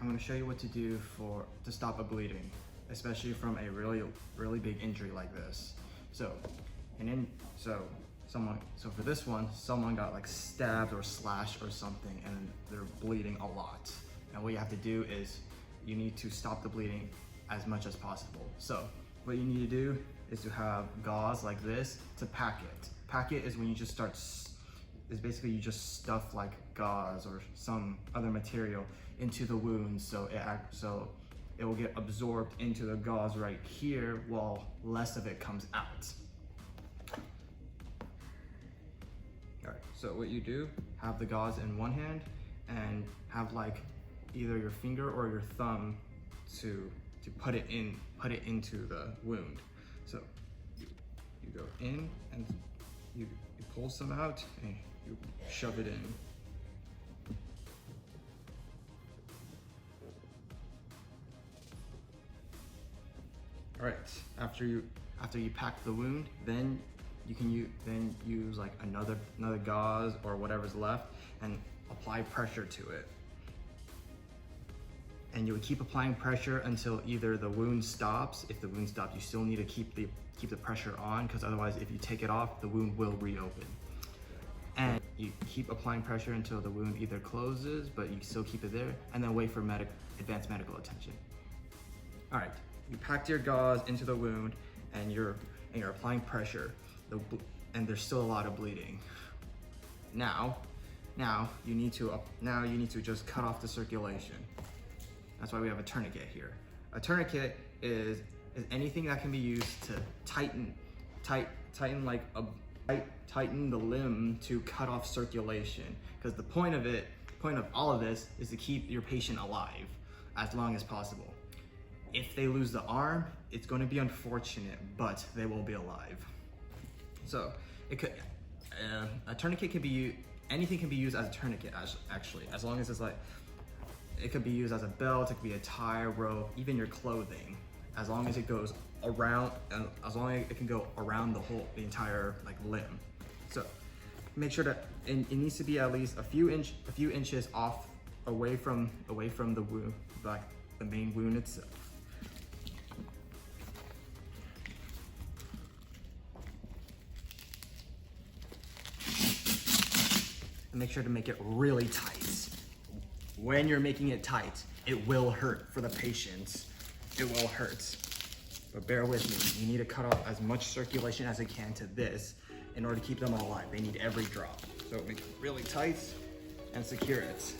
going to show you what to do to stop a bleeding, especially from a really big injury like this. So for this one, someone got like stabbed or slashed or something, and they're bleeding a lot. And what you have to do is you need to stop the bleeding as much as possible. So what you need to do is to have gauze like this to pack it. Pack it is when you just start, is basically you just stuff like gauze or some other material into the wound, so it will get absorbed into the gauze right here while less of it comes out. All right, so what you do, have the gauze in one hand and have like either your finger or your thumb to put it into the wound. So you go in and you pull some out and you shove it in. All right, after you pack the wound, then you can use like another gauze or whatever's left and apply pressure to it. And you would keep applying pressure until either the wound stops. If the wound stops, you still need to keep the pressure on, because otherwise if you take it off, the wound will reopen. And you keep applying pressure until the wound either closes, but you still keep it there, and then wait for advanced medical attention. All right, you packed your gauze into the wound and you're applying pressure, and there's still a lot of bleeding. Now you need to just cut off the circulation. That's why we have a tourniquet here. A tourniquet is anything that can be used to tighten the limb to cut off circulation. Because the point of all of this is to keep your patient alive as long as possible. If they lose the arm, it's going to be unfortunate, but they will be alive. So a tourniquet can be used. Anything can be used as a tourniquet, actually, as long as it's like. It could be used as a belt, it could be a tie, rope, even your clothing, as long as it goes around, and as long as it can go around the entire like limb. So make sure that it needs to be at least a few inches off, away from the wound, like the main wound itself. And make sure to make it really tight. When you're making it tight, it will hurt for the patient. It will hurt. But bear with me. You need to cut off as much circulation as you can to this in order to keep them alive. They need every drop. So make it really tight and secure it.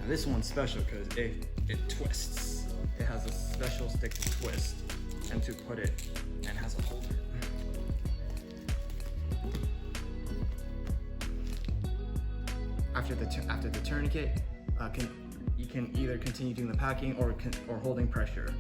Now this one's special because it twists. It has a special stick to twist and to put it, and has a holder. After the tourniquet, you can either continue doing the packing or holding pressure.